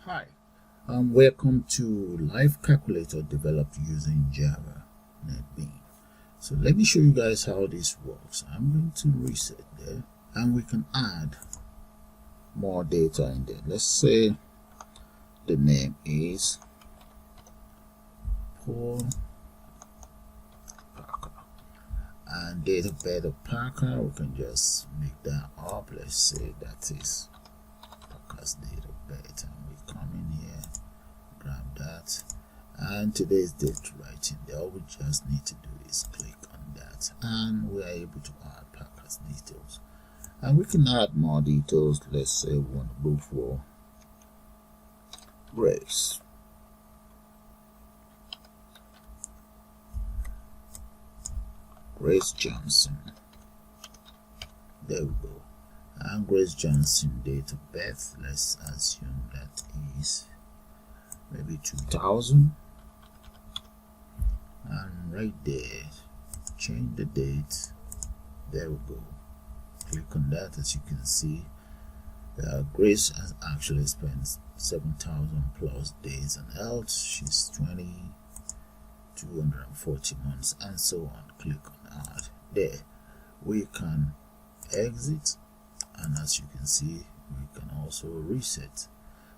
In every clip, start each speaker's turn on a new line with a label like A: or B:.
A: Hi, and welcome to Live Calculator developed using Java NetBeans. So let me show you guys how this works. I'm going to reset there, and we can add more data in there. Let's say the name is Paul Parker, and date of birth of Parker, we can just make that up. Let's say that is Parker's date of birth, and we come in here, grab that, and today's date right in there. All we just need to do is click on that, and we are able to add Parker's details. And we can add more details. Let's say we want to go for Grace. Grace Johnson. There we go. And Grace Johnson date of birth, let's assume that is maybe 2000. And right there, change the date. There we go. Click on that. As you can see, Grace has actually spent 7,000 plus days on health. She's 240 months, and so on. Click on add. There we can exit, and as you can see, we can also reset.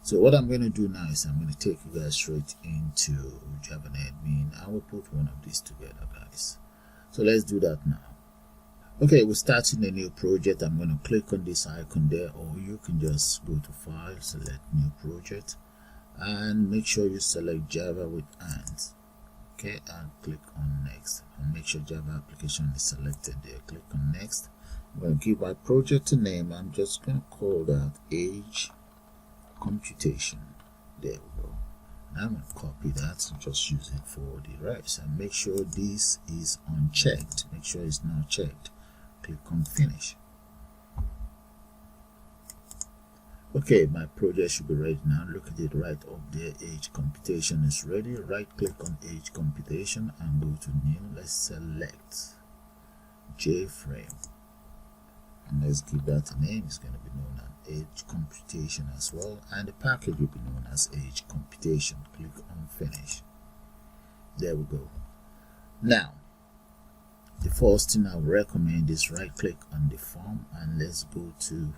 A: So what I'm going to do now is I'm going to take you guys straight into Java NetBeans. I will put one of these together, guys. So let's do that now. Okay, we're starting a new project. I'm going to click on this icon there, or you can just go to File, select New Project, and make sure you select Java with AND. Okay, and click on Next, and make sure Java application is selected there. Click on Next. I'm going to give my project a name. I'm just going to call that Age Computation. There we go. Now I'm going to copy that and just use it for the rest, and make sure this is unchecked. Make sure it's not checked. Click on Finish. Okay, my project should be ready now. Look at it right up there. Age Computation is ready. Right click on Age Computation and go to New. Let's select JFrame, and let's give that a name. It's going to be known as Age Computation as well, and the package will be known as Age Computation. Click on Finish. There we go. Now the first thing I would recommend is right click on the form, and let's go to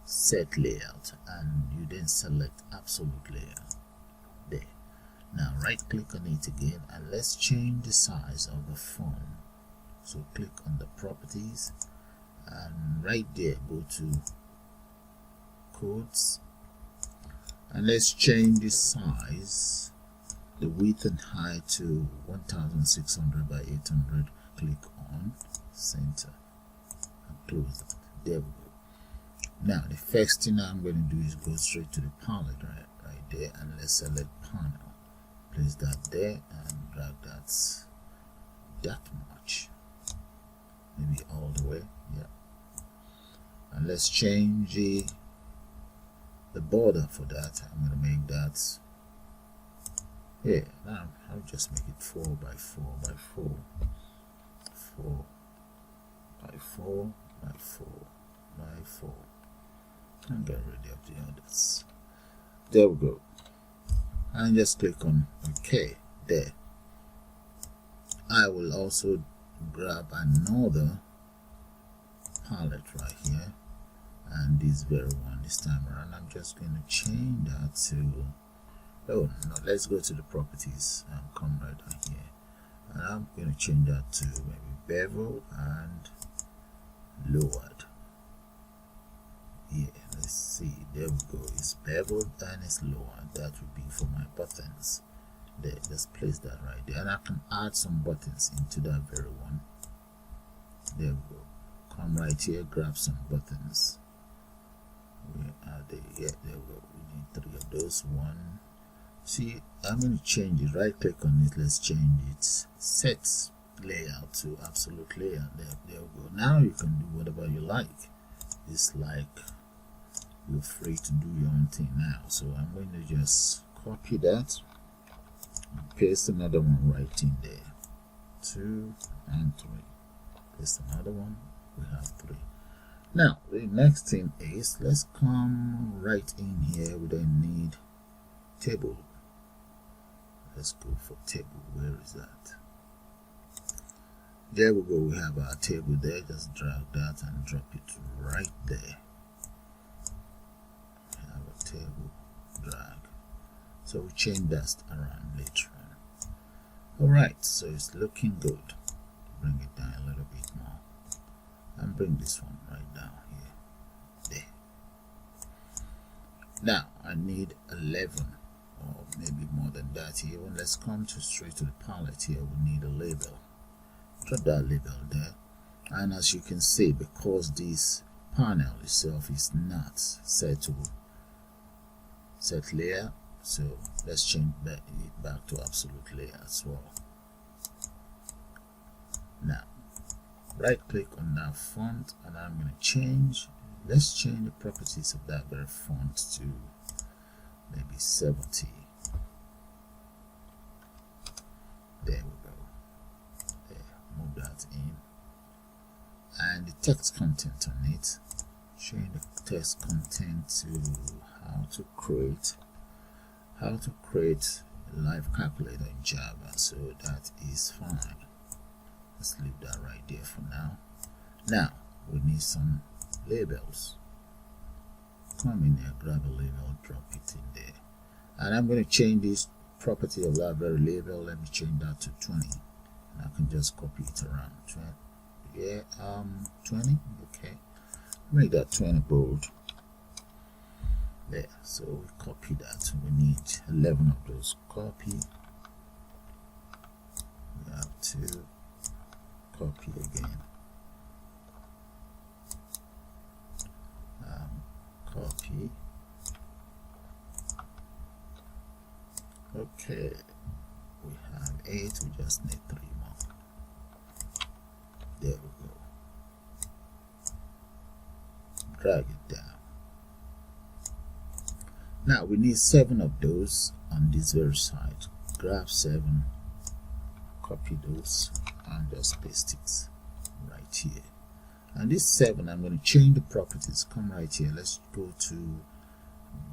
A: Set Layout, and you then select Absolute Layout. There. Now right click on it again, and let's change the size of the form. So click on the properties, and right there go to Codes, and let's change the size, the width and height to 1600 by 800. Click on Center and close it. There we go. Now the first thing I'm going to do is go straight to the palette right there, and let's select panel. Place that there and drag that much, maybe all the way. Yeah. And let's change the border for that. I'm going to make that here. Now I'll just make it 4 by 4 by 4, 4 by 4 by 4 by 4, and get rid of the others. There we go. And just click on OK. There. I will also grab another palette right here, and this very one this time around. I'm just going to change that to, oh no, let's go to the properties and come right down here, and I'm going to change that to maybe bevel and lowered. Yeah, let's see. There we go. It's beveled and it's lowered. That would be for my buttons. There, let's place that right there, and I can add some buttons into that very one. There we go. Come right here, grab some buttons. Where are they? Yeah, there we go. We need 3 of those. One. See, I'm going to change it. Right click on it. Let's change it. Set Layout to Absolute Layout. There we go. Now you can do whatever you like. It's like you're free to do your own thing now. So I'm going to just copy that and paste another one right in there. 2 and 3. Paste another one. We have 3. Now the next thing is, let's come right in here. We don't need table. Let's go for table. Where is that? There we go. We have our table there. Just drag that and drop it right there. We have a table, drag. So we change that around later on. Alright, so it's looking good. Bring it down a little bit more. And bring this one right down here. There. Now I need 11 or maybe more than that here. Well, let's come straight to the palette here. We need a label. Drop that label there, and as you can see, because this panel itself is not set to set layer, so let's change it back to absolute layer as well. Now right click on that font, and I'm going to change, let's change the properties of that very font to maybe 70. There we go. Move that in, and the text content on it, change the text content to how to create a live calculator in Java. So that is fine. Let's leave that right there for now. Now we need some labels. Come in here, grab a label, drop it in there, and I'm going to change this property of that very label. Let me change that to 20. I can just copy it around. 20. Okay, make that 20 bold there. So we copy that. We need 11 of those. Copy. We have to copy again. Copy. Okay, we have 8. We just need 3 more. There we go. Drag it down. Now we need 7 of those on this very side. Grab 7, copy those, and just paste it right here. And this 7, I'm going to change the properties. Come right here. Let's go to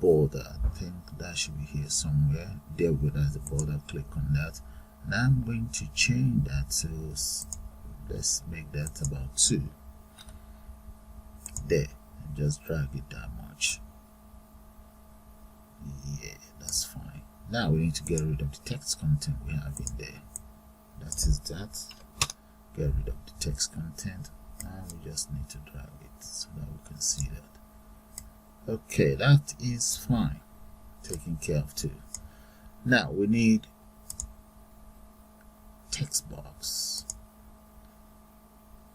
A: border. I think that should be here somewhere. There we go. That's the border. Click on that, and I'm going to change that to, let's make that about 2 there, and just drag it that much. Yeah, that's fine. Now we need to get rid of the text content we have in there. That is that. Get rid of the text content, and we just need to drag it so that we can see that. Okay, that is fine. Taken care of too. Now we need text box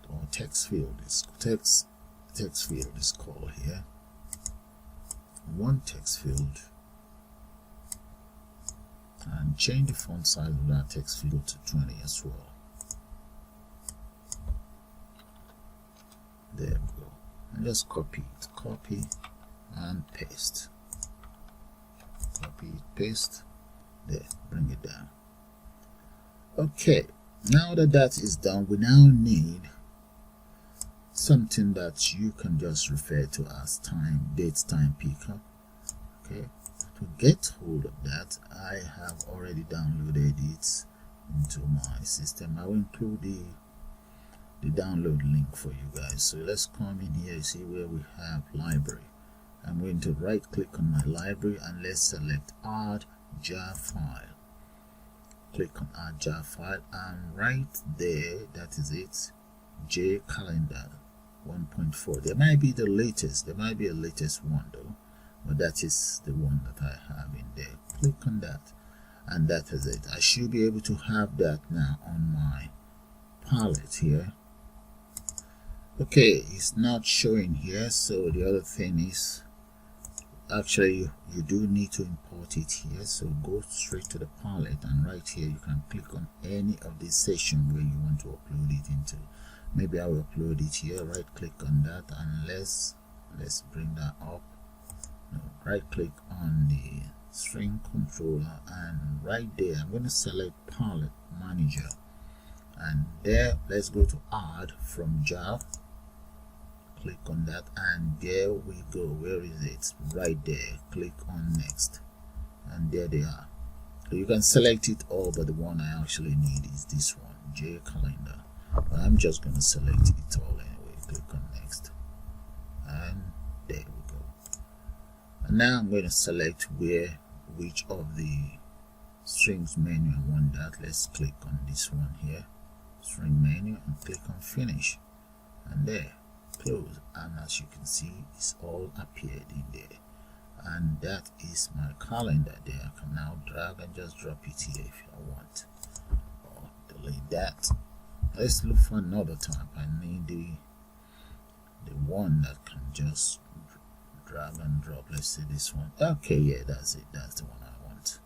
A: or text field. Text field is called here. One text field, and change the font size of that text field to 20 as well. There we go. And just copy it. Copy and paste. Copy, paste. There, bring it down. Okay, now that that is done, we now need something that you can just refer to as date time picker. Okay, to get hold of that, I have already downloaded it into my system. I will include the download link for you guys. So let's come in here. You see where we have library. I'm going to right click on my library, and let's select add jar file. Click on add jar file, and right there, that is it, jCalendar 1.4. There might be the latest, there might be a latest one though, but that is the one that I have in there. Click on that, and that is it. I should be able to have that now on my palette here. Okay, it's not showing here, so the other thing is, actually you do need to import it here. So go straight to the palette, and right here you can click on any of this section where you want to upload it into. Maybe I will upload it here. Right click on that, and let's bring that up. No, right click on the string controller, and right there I'm going to select palette manager, and there let's go to add from jar. Click on that, and there we go. Where is it? Right there. Click on next, and there they are. So you can select it all, but the one I actually need is this one, jCalendar. But I'm just going to select it all anyway. Click on next, and there we go. And now I'm going to select which of the strings menu I want that. Let's click on this one here, string menu, and click on finish, and there, close. And as you can see, it's all appeared in there, and that is my calendar there. I can now drag and just drop it here if I want, or delete that. Let's look for another type. I need the one that can just drag and drop. Let's say this one. Okay, yeah, that's it. That's the one I want.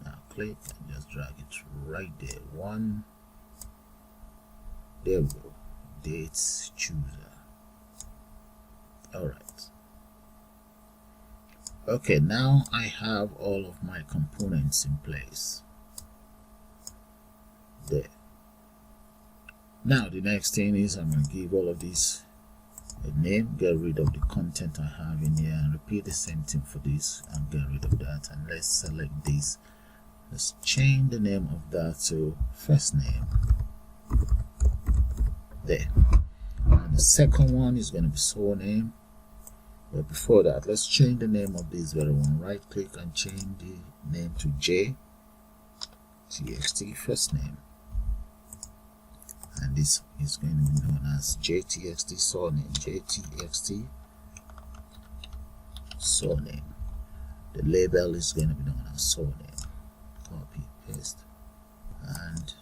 A: Now click and just drag it right there. One. There we go. Dates chooser. Alright. Okay, now I have all of my components in place. There. Now the next thing is I'm going to give all of these a name, get rid of the content I have in here, and repeat the same thing for this and get rid of that. And let's select this. Let's change the name of that to first name. There. And the second one is going to be surname. But before that, let's change the name of this very one. Right click and change the name to jTxt first name. And this is going to be known as jTxt surname. jTxt surname. The label is going to be known as surname. Copy, paste, and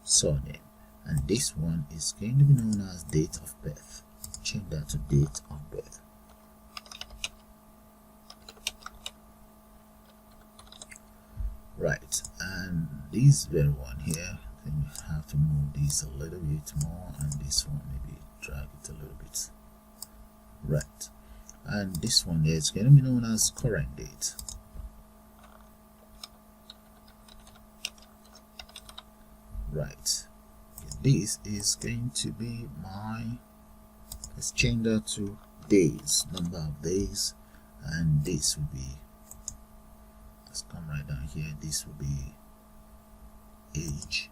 A: surname. And this one is going to be known as date of birth. Change that to date of birth. Right, and this very one here, I think we have to move this a little bit more, and this one maybe drag it a little bit. Right, and this one here is going to be known as current date. Right, this is going to be my, let's change that to days, number of days, and this will be, let's come right down here, this will be age.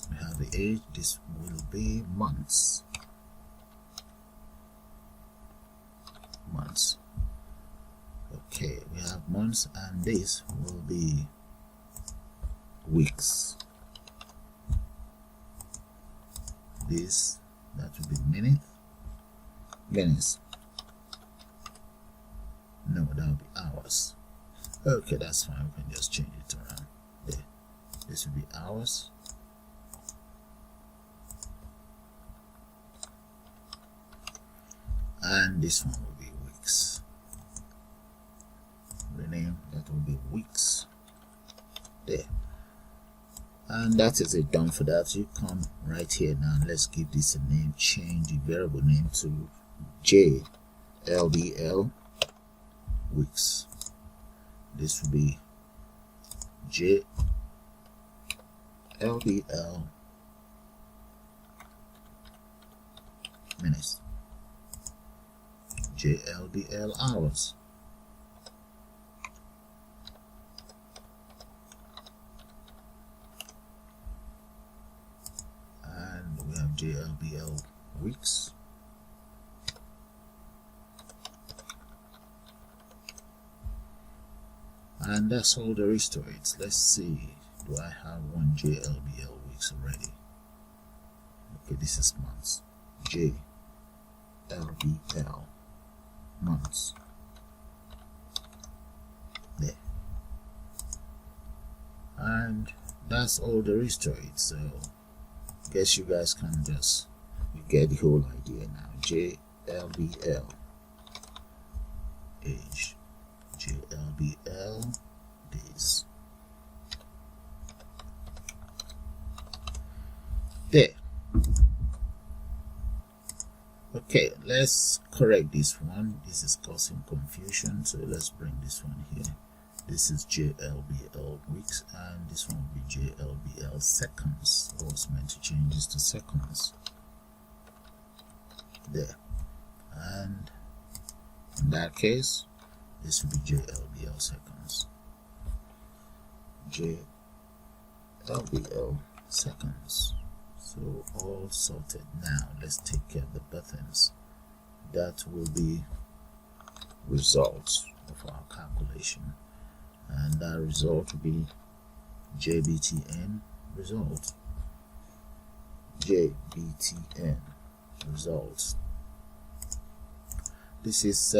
A: We have the age, this will be months. Months. Okay, we have months, and this will be weeks. This, that will be minutes. No, that will be hours. Okay, that's fine. We can just change it around there. This will be hours. And this one will be weeks. Rename, that will be weeks. There. And that is it, done for that. You come right here now, and let's give this a name. Change the variable name to jLBL weeks. This will be jLBL minutes, jLBL hours, and we have jLBL weeks. And that's all there is to it. Let's see, do I have one jLBL weeks already? Okay, this is months. jLBL months. There. And that's all there is to it. So guess you guys can just, you get the whole idea now. jLBL age, jLBL days. There. Okay, let's correct this one. This is causing confusion, so let's bring this one here. This is jLBL weeks, and this one will be jLBL seconds. I was meant to change this to seconds. There. And in that case, this will be JLBL seconds. JLBL seconds. So all sorted. Now let's take care of the buttons. That will be results of our calculation, and that result will be JBTN result. JBTN results. This is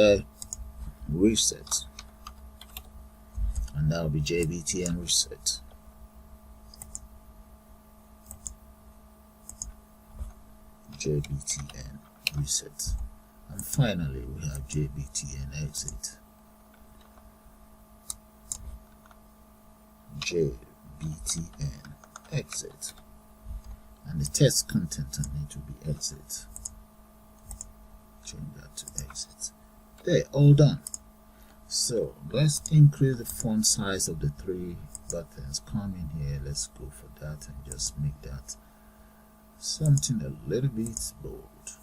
A: reset, and that will be JBTN reset. JBTN reset, and finally we have JBTN exit. JBTN exit, and the text content on it will be exit. Change that to exit. There, all done. So let's increase the font size of the three buttons. Come in here, let's go for that and just make that something a little bit bold.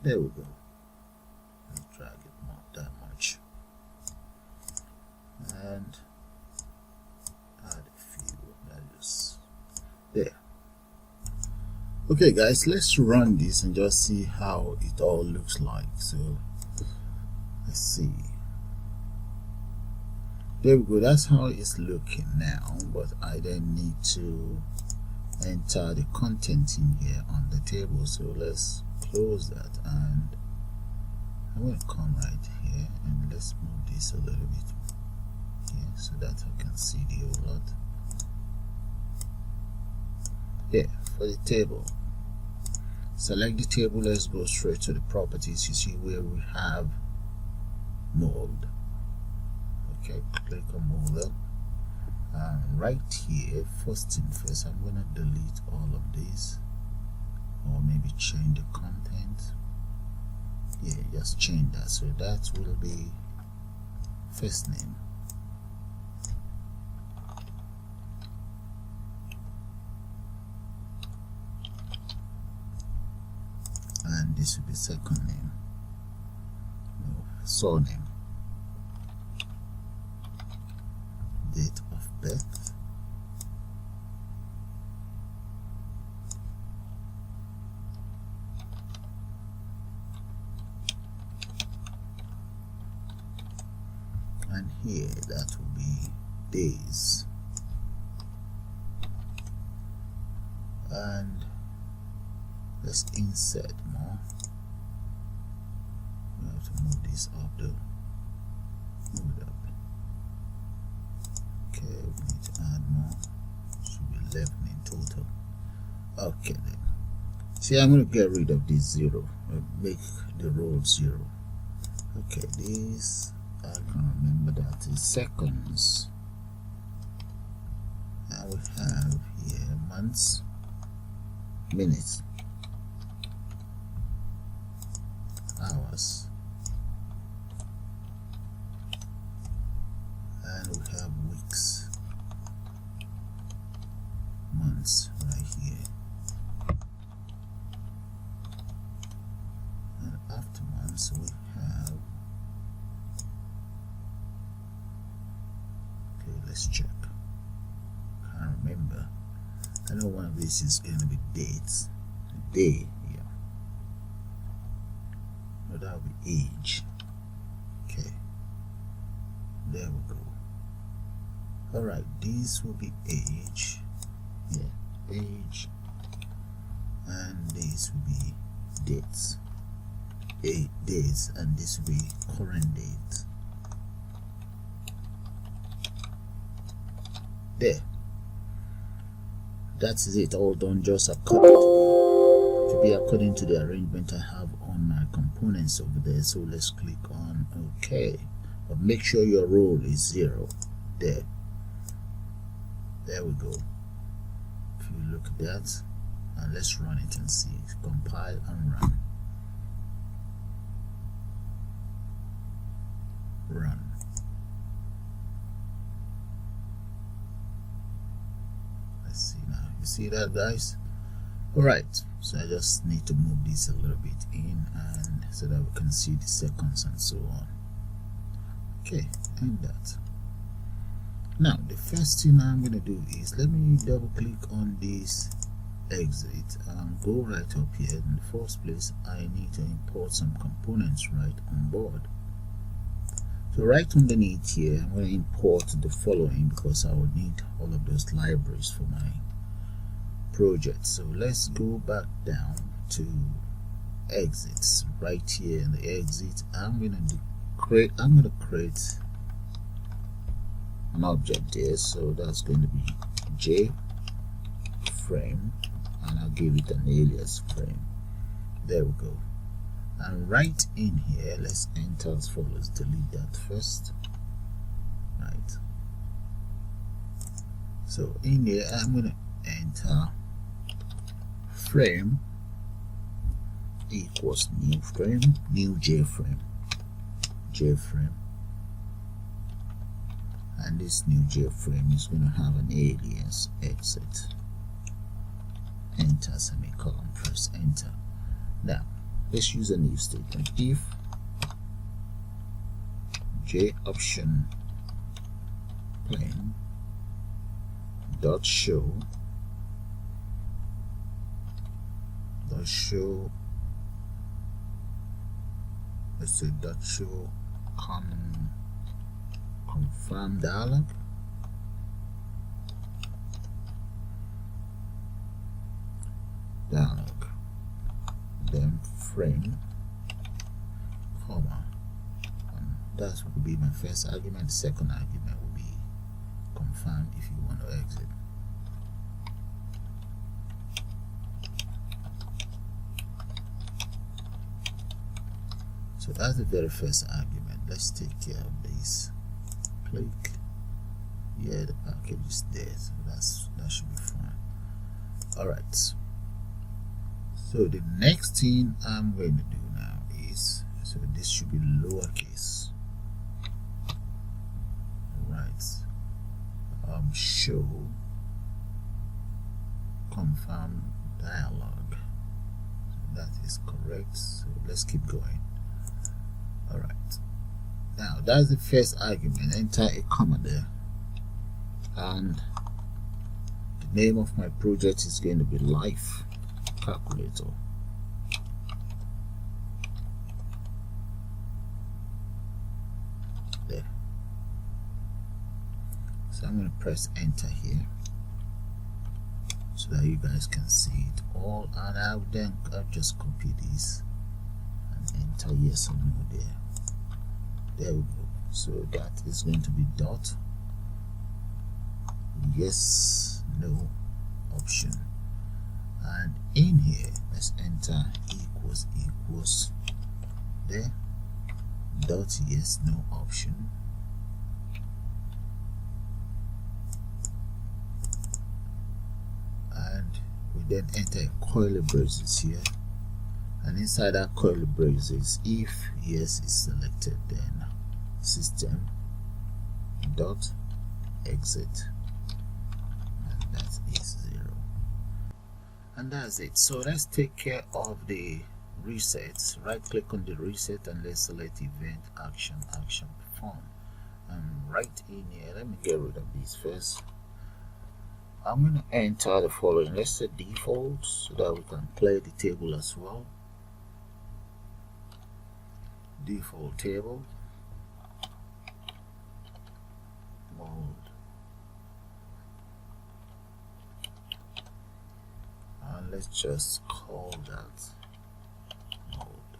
A: There we go. Let's drag it not that much, and add a few values there. Okay guys, let's run this and just see how it all looks like. So let's see. There we go. That's how it's looking now, but I then need to enter the content in here on the table. So let's close that, and I'm going to come right here and let's move this a little bit here so that I can see the whole lot. Yeah, for the table, select the table. Let's go straight to the properties. You see where we have mold. Okay, click on model, and right here, first thing first, I'm gonna delete all of these, or maybe change the content. Yeah, just change that. So that will be first name, and this will be second name, no, surname, date of birth, and here that will be days, and let's insert more. We have to move this up though. Move it up. Okay, we need to add more. Should be 11 in total. Okay then. See, I'm going to get rid of this 0. Make the row 0. Okay, this I can remember that is seconds. And we have here months, minutes, hours, and we have weeks, months right here, and after months we have, okay, let's check. Can't remember. I know one of these is going to be dates, day, yeah. No, that will be age. Okay, there we go. Alright, this will be age, yeah, age, and this will be dates, days, and this will be current date. There, that is it, all done just according to the arrangement I have on my components over there. So let's click on OK, but make sure your role is 0. There we go. If you look at that, and let's run it and see. Compile and run. Let's see now. You see that, guys? Alright, so I just need to move this a little bit in, and so that we can see the seconds and so on. Okay, and that. Now the first thing I'm going to do is, let me double click on this exit and go right up here. In the first place, I need to import some components right on board. So right underneath here, I'm going to import the following because I will need all of those libraries for my project. So let's go back down to exits. Right here in the exit, I'm going to create an object there. So that's going to be JFrame, and I'll give it an alias frame. There we go. And right in here, let's enter as follows. Delete that first. Right. So in here, I'm going to enter frame equals new frame, new JFrame, and this new JFrame is going to have an alias exit. Enter semicolon, press enter. Now let's use a new statement. If jOptionPane dot show let's say dot show confirm dialog, then frame, comma, and that will be my first argument. The second argument will be confirm if you want to exit. So that's the very first argument. Let's take care of this. Click. Yeah, the package is there, so that should be fine. Alright. So the next thing I'm going to do now is, so this should be lowercase. Right. Show confirm dialog. So that is correct. So let's keep going. Alright, now that's the first argument. Enter a comma there, and the name of my project is going to be life calculator. There. So I'm going to press enter here so that you guys can see it all, and I'll just copy this and enter yes or no there. There we go. So that is going to be dot yes no option, and in here let's enter equals there, dot yes no option, and we then enter curly braces here, and inside that curly braces, if yes is selected, then system dot exit, and that is 0, and that's it. So let's take care of the resets. Right click on the reset and let's select event action perform, and right in here, let me get rid of these first. I'm going to enter the following. Let's set default so that we can play the table as well. Default table mode, and let's just call that mode.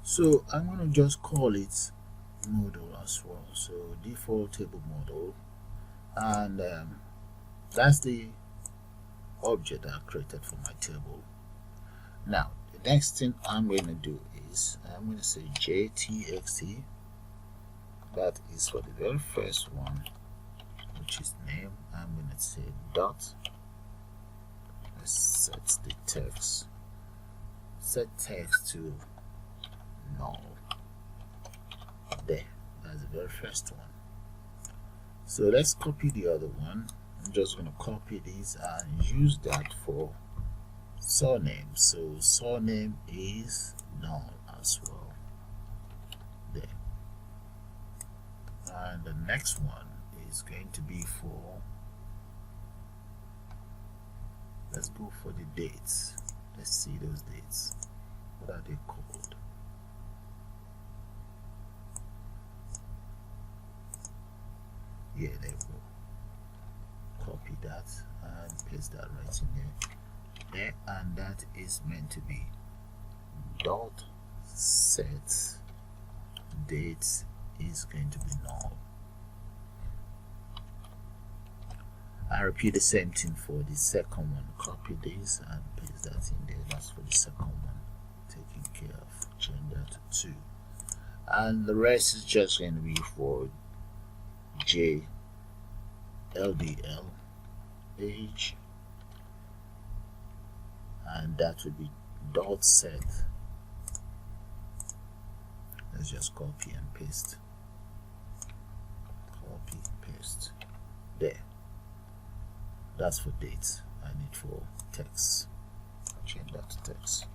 A: So I'm going to just call it model as well. So default table model, and that's the object that I created for my table. Now the next thing I'm going to do is I'm going to say jtxt. That is for the very first one, which is name. I'm going to say dot. Let's set the text. Set text to null. There. That's the very first one. So let's copy the other one. I'm just going to copy this and use that for surname. So surname is null as well. There. And the next one is going to be for, let's go for the dates. Let's see those dates. What are they called? Yeah, there we go. Copy that and paste that right in there. And that is meant to be dot set dates is going to be null. I repeat the same thing for the second one. Copy this and paste that in there. That's for the second one. Taking care of. Change that to 2. And the rest is just going to be for jLDL age, and that would be dot set. Let's just copy and paste. Copy, paste. There. That's for dates. I need for text. I'll change that to text.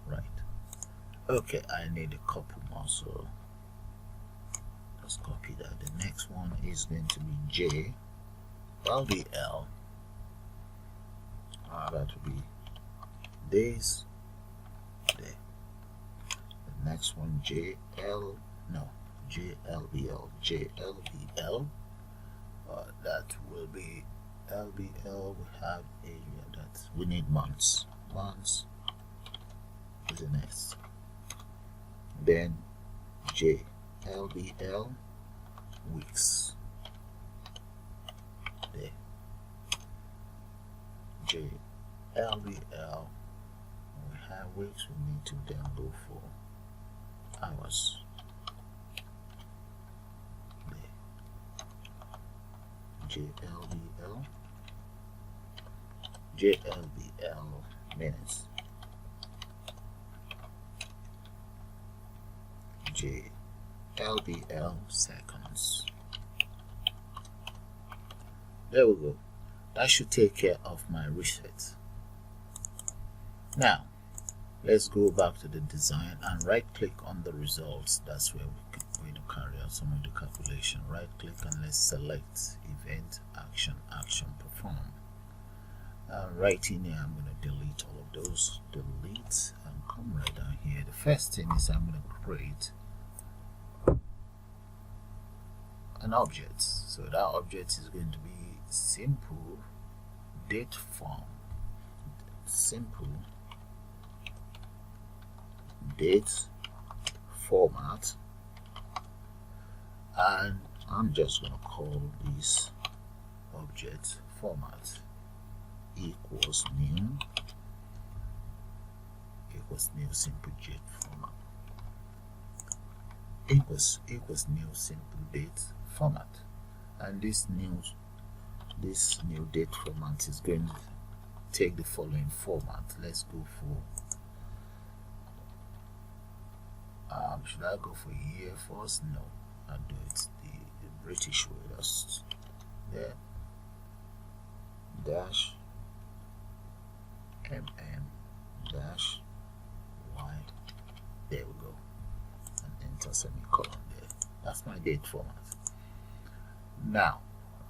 A: Right. Okay, I need a couple more, so let's copy that. The next one is going to be jLDL. That will be days. There. The next one jLBL. That will be LBL. We have area that we need months. Months is the next. Then jLBL weeks. There. jLBL. We have weeks. We need to then go for hours. jLBL minutes, jLBL seconds. There we go. That should take care of my reset. Now let's go back to the design and right click on the results. That's where we're going to carry out some of the calculation. Right click and let's select event, action, perform. Right in here, I'm going to delete all of those. Delete and come right down here. The first thing is I'm going to create an object. So that object is going to be simple date form. Simple date format, and I'm just going to call this object format equals new simple date format equals new simple date format. And this new date format is going to take the following format. Let's go for should I go for year first? No, I'll do it the British way. That's there, dash dash y. There we go, and enter semicolon there. That's my date format. Now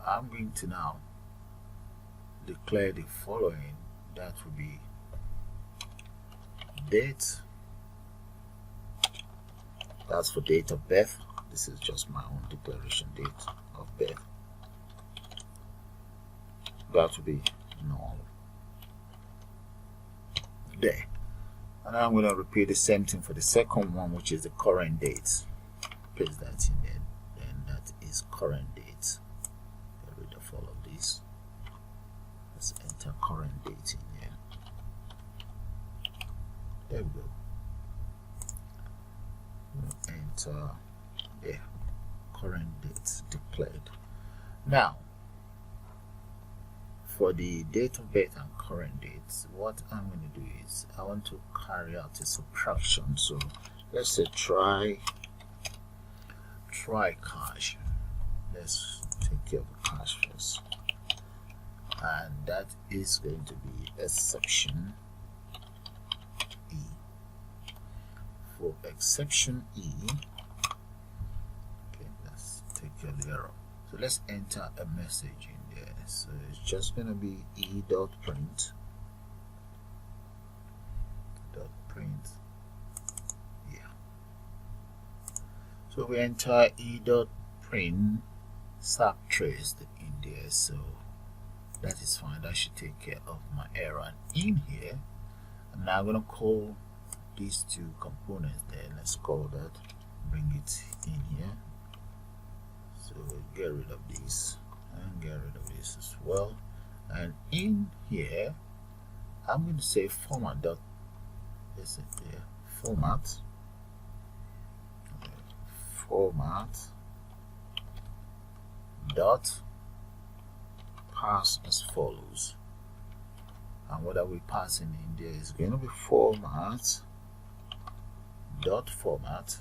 A: I'm going to now declare the following. That will be date. That's for date of birth. This is just my own declaration, date of birth. That will be null. There. And I'm going to repeat the same thing for the second one, which is the current date. Paste that in there. Then that is current date. Get rid of all of this. Let's enter current date in here. There we go. Enter there, current date declared. Now for the date of birth and current dates, what I'm going to do is I want to carry out a subtraction. So let's say try cache. Let's take care of the cache first, and that is going to be exception E. For exception E, okay, let's take care of error. So let's enter a message in there. So it's just going to be e.print yeah. So we enter e.print stack trace in there, so that is fine. That should take care of my error. And in here, I'm now going to call these two components there. Let's call that, bring it in here. So get rid of this and get rid of this as well. And in here, I'm going to say format dot, is it there? Format dot pass as follows. And what are we passing in there is going to be format dot format.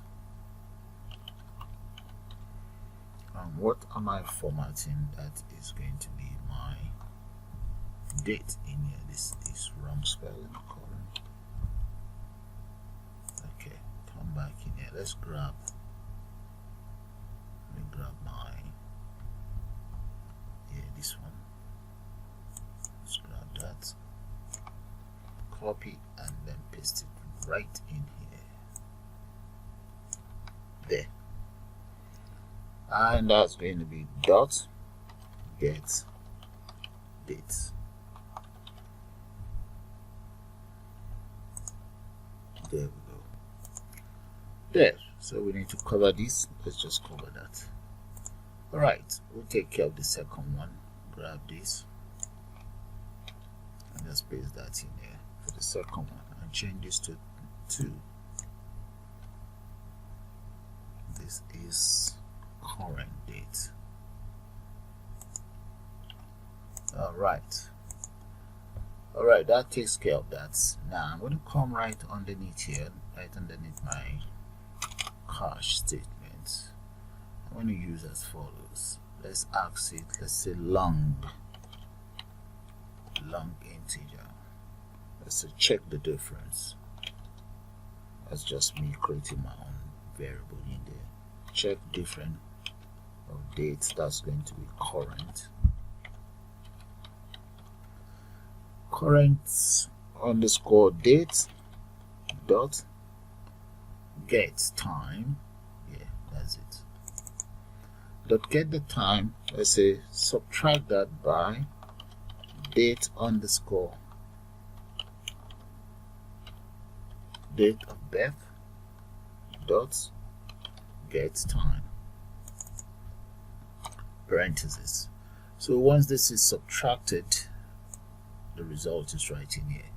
A: And what am I formatting? That is going to be my date in here. This is wrong spelling, colon. Okay, come back in here. Let me grab my, this one. Let's grab that, copy, and then paste it right in here. There. And that's going to be dot get date. There we go. There. So we need to cover this. Let's just cover that. Alright, we'll take care of the second one. Grab this and just paste that in there for the second one and change this to 2. This is current date. Alright, that takes care of that. Now I'm going to come right underneath here, right underneath my cache statement. I'm going to use as follows. Let's ask it, let's say long integer. Let's say check the difference. That's just me creating my own variable in there. Check difference of dates. That's going to be current underscore date dot get time. Yeah, that's it. Dot get the time. Let's say subtract that by date underscore date of birth dot get time, parentheses. So once this is subtracted, the result is right in here.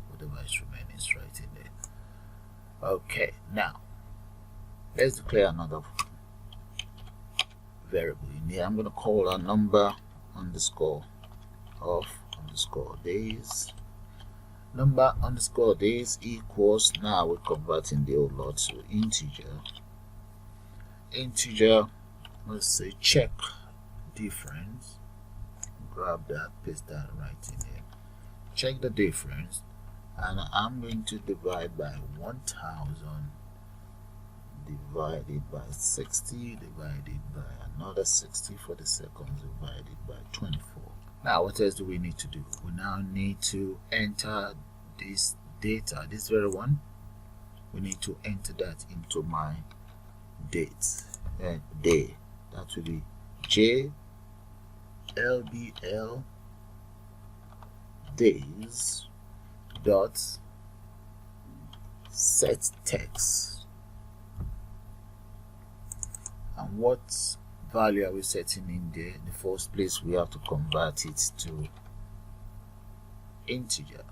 A: Whatever is remaining is right in there. Okay, now let's declare another variable in here. I'm going to call a number underscore of underscore days. Number underscore days equals, now we're converting the old lot to integer. Let's say check difference. Grab that, paste that right in here. Check the difference, and I'm going to divide by 1000 divided by 60 divided by another 60 for the seconds divided by 24. Now what else do we need to do? We now need to enter this data, this very one. We need to enter that into my date day. That will be jLBL days dot set text. And what value are we setting in there? In the first place, we have to convert it to integer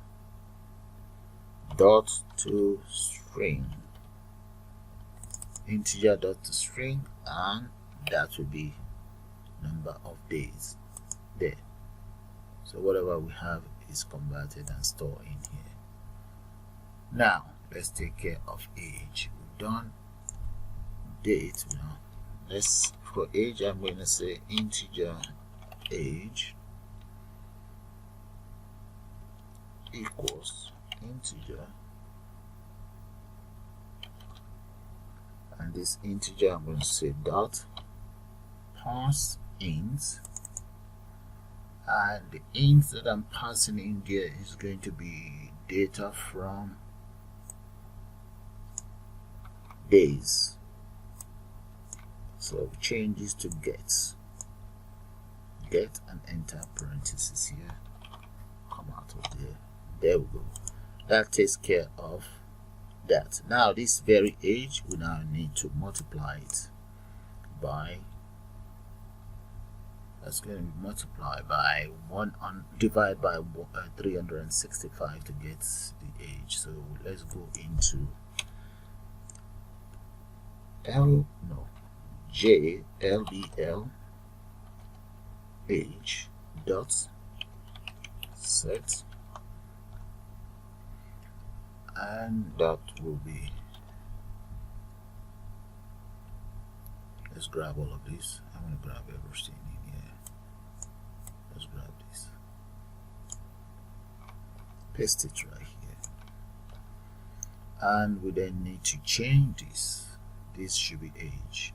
A: dot to string, integer dot to string, and that will be number of days there. So whatever we have is converted and stored in here. Now let's take care of age. We've done date now. Let's, for age, I'm going to say integer age equals integer, and this integer I'm going to say dot parse int, and the int that I'm passing in there is going to be data from days. So change this to get and enter parentheses here, come out of there. There we go. That takes care of that. Now this very age, we now need to multiply it by, that's going to be multiplied by divide by 365 to get the age. So let's go into jLBL age dot set, and that will be, let's grab all of this. I'm going to grab everything in here. Let's grab this, paste it right here, and we then need to change this. This should be age.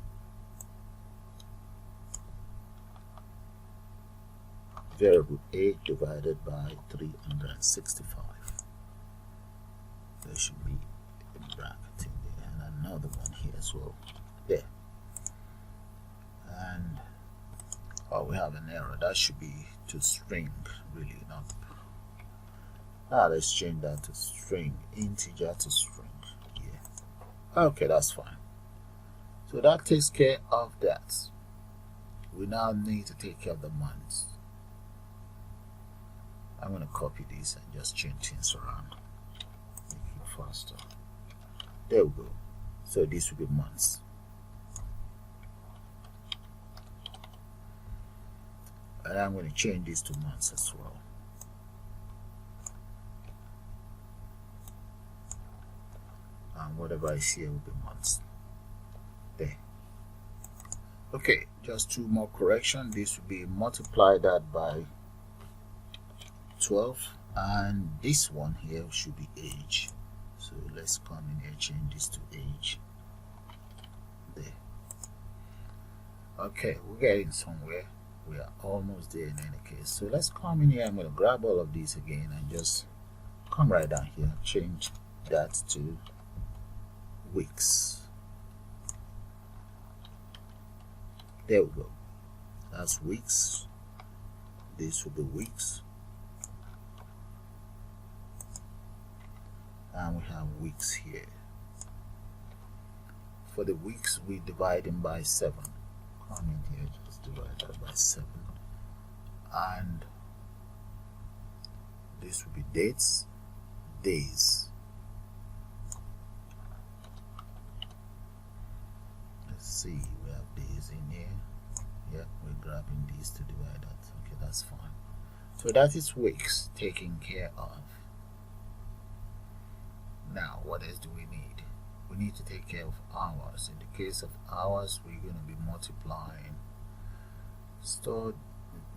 A: Variable age divided by 365. There should be a bracket in there, and another one here as well. There. And we have an error. That should be to string, really, not. Now let's change that to string, integer to string. Yeah. Okay, that's fine. So that takes care of that. We now need to take care of the months. I'm going to copy this and just change things around, make it faster. There we go. So this will be months. And I'm going to change this to months as well. And whatever is here will be months. There. Okay, just two more corrections. This will be multiply that by 12, and this one here should be age. So let's come in here, change this to age. There. Okay, we're getting somewhere. We are almost there in any case. So let's come in here. I'm going to grab all of these again and just come right down here, change that to weeks. There we go. That's weeks. This will be weeks. And we have weeks here. For the weeks, we divide them by 7. Come in here, just divide that by 7. And this will be dates, days. Let's see, we have days in here. Yeah, we're grabbing these to divide that. Okay, that's fine. So that is weeks taken care of. Now, what else do we need? We need to take care of hours. In the case of hours, we're going to be multiplying stored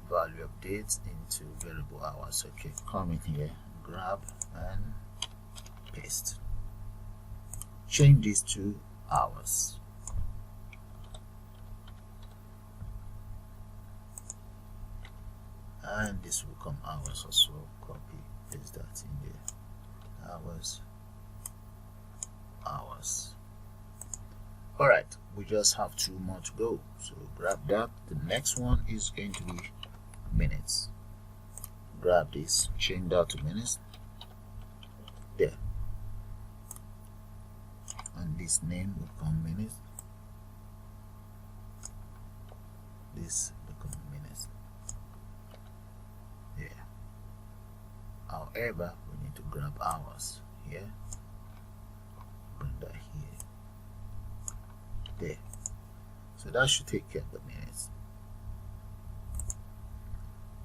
A: value of dates into variable hours. Okay, come in here, grab and paste. Change this to hours. And this will come hours as well. Copy, paste that in there. Hours. All right, we just have 2 more to go, so grab that. The next one is going to be minutes. Grab this, change that to minutes. There. And this name will become minutes. This becomes minutes. Yeah. However, we need to grab hours here. Bring that here. There. So that should take care of the minutes.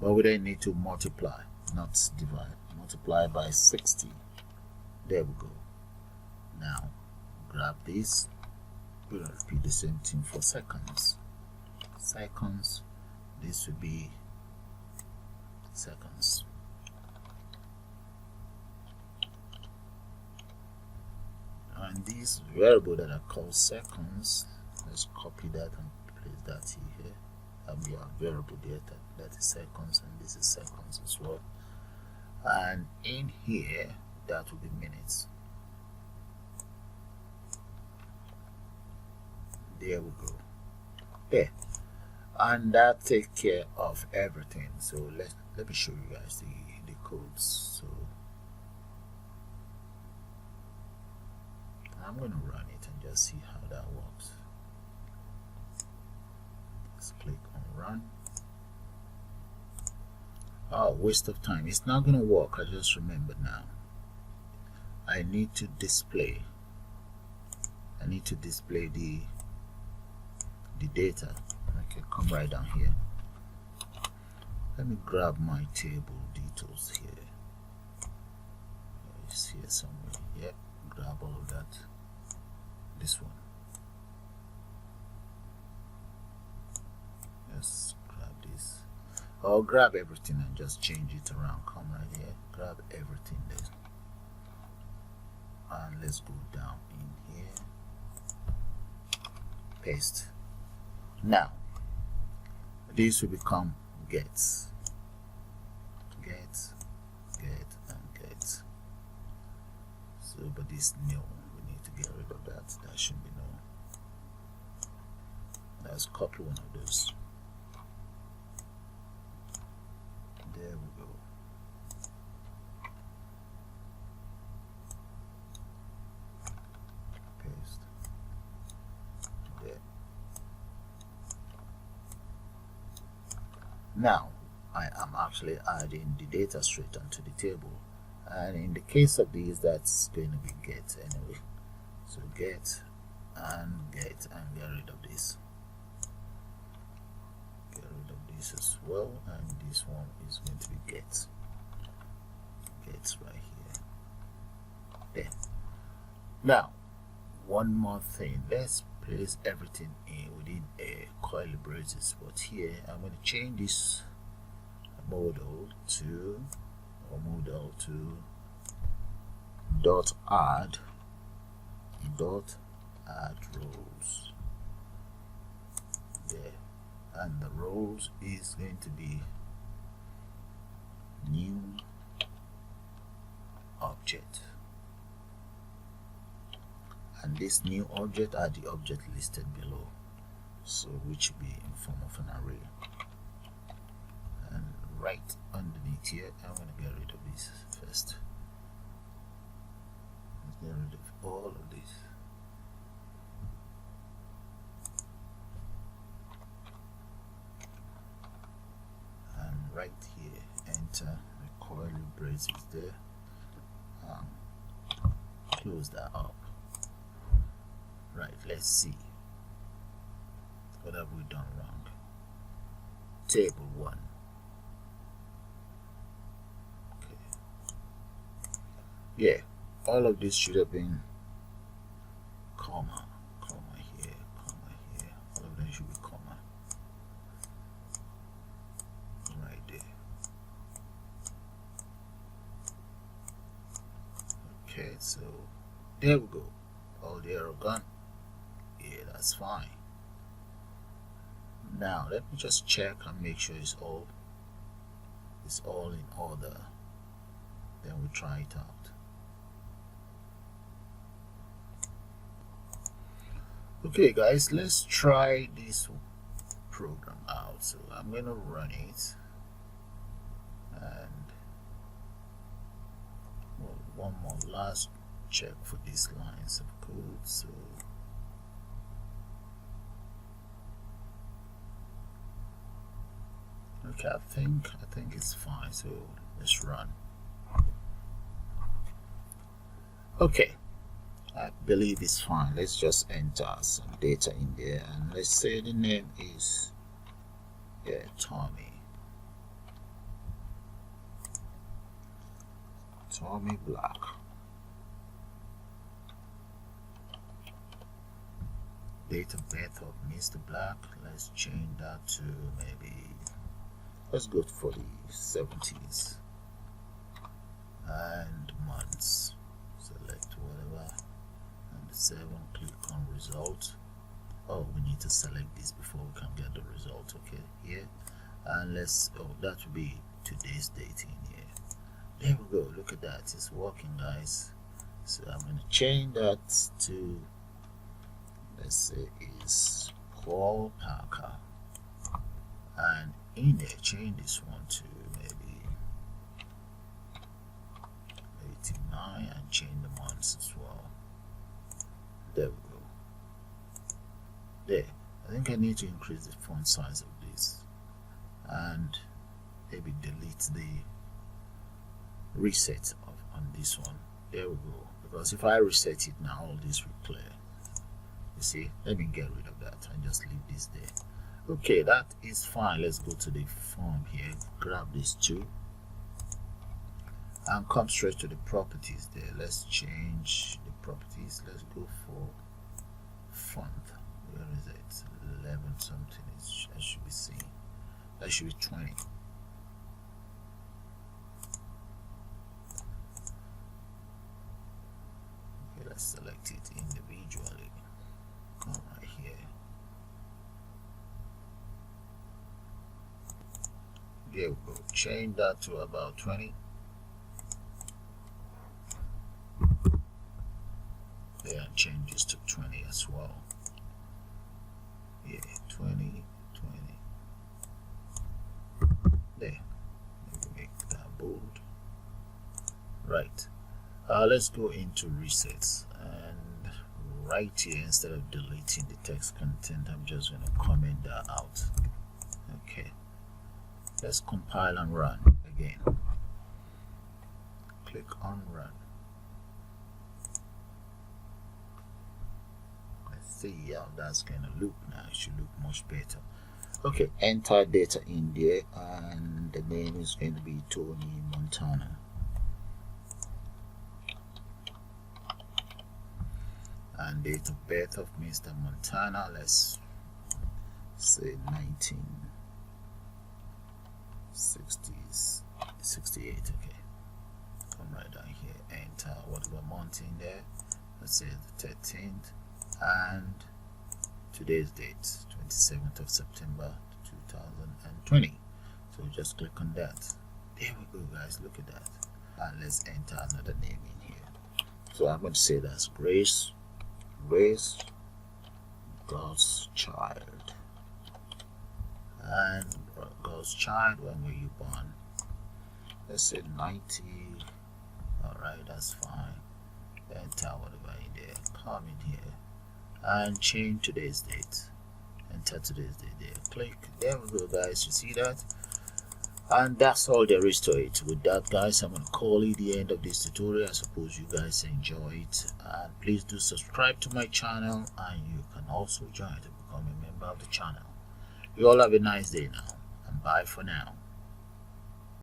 A: But we then need to multiply, not divide. Multiply by 60. There we go. Now, grab this. We'll repeat the same thing for seconds. Seconds. This will be seconds. And these variable that are called seconds, let's copy that and place that here. your variable data, that is seconds, and this is seconds as well. And in here, that will be minutes. There we go. There. And that takes care of everything. So let me show you guys the codes. So I'm going to run it and just see how that works. Let's click on run. Oh, waste of time. It's not going to work. I just remembered now. I need to display the data. Okay, come right down here. Let me grab my table details here. It's here somewhere. Yep, grab all of that. This one. Let's grab this. I'll grab everything and just change it around. Come right here, grab everything there. And let's go down in here. Paste. Now, this will become gets. And get. So, but this new, we need to get rid of that. That shouldn't be known. Let's copy one of those. There we go. Paste. There. Now, I am actually adding the data straight onto the table. And in the case of these, that's going to be get anyway. So get and get rid of this. Get rid of this as well, and this one is going to be get. Gets right here. There. Now, one more thing. Let's place everything in within a curly braces. But here, I'm going to change this model to dot add rows. There. And the rows is going to be new object, and this new object are the object listed below, so which will be in form of an array. And right underneath here, I'm going to get rid of this first. Let's get rid of all of this. Right here, enter the curly braces there, close that up. Right, let's see what have we done wrong. Table 1. Okay, yeah, all of this should have been comma here, all of them should be comma. Okay, so there we go. All the arrow gone. Yeah, that's fine. Now let me just check and make sure it's all in order. Then we'll try it out. Okay guys, let's try this program out. So I'm gonna run it, and one more last check for these lines of code. So okay, I think it's fine. So let's run. Okay, I believe it's fine. Let's just enter some data in there, and let's say the name is Tommy Black. Date of birth of Mr. Black, let's change that to maybe, let's go for the 70s. And months, select whatever, and 7, click on result. oh, we need to select this before we can get the result. Okay, here, and let's, oh, that will be today's date in here. There we go. Look at that, it's working, guys. So I'm going to change that to, let's say is Paul Parker, and in there change this one to maybe 89 and change the months as well. There we go. There, I think I need to increase the font size of this and maybe delete the reset on this one. There we go, because if I reset it now, all this will clear. You see, let me get rid of that and just leave this there. Okay, that is fine. Let's go to the form here, grab these two and come straight to the properties there. Let's change the properties. Let's go for font. Where is it? 11 something. I should be seeing. That should be 20. Okay, let's select it individually. Come right here. There we go. Change that to about 20. There, and change this to 20 as well. Yeah, 20. There. Maybe make that bold. Right. Let's go into resets, and right here, instead of deleting the text content, I'm just going to comment that out. Okay. Let's compile and run again. Click on run. Let's see how that's going to look now. It should look much better. Okay, enter data in there, and the name is going to be Tony Montana. And date of birth of Mr. Montana, let's say 1968. Okay, come right down here, enter whatever month in there. Let's say the 13th, and today's date, 27th of September 2020. So just click on that. There we go, guys. Look at that. And let's enter another name in here. So I'm going to say that's Grace God's child. And God's child, when were you born? Let's say 90. Alright, that's fine. Enter whatever in there. Come in here and change today's date. Enter today's date there. Click. There we go, guys. You see that? And that's all there is to it. With that, guys, I'm going to call it the end of this tutorial. I suppose you guys enjoy it, and please do subscribe to my channel, and you can also join to become a member of the channel. You all have a nice day now, and bye for now.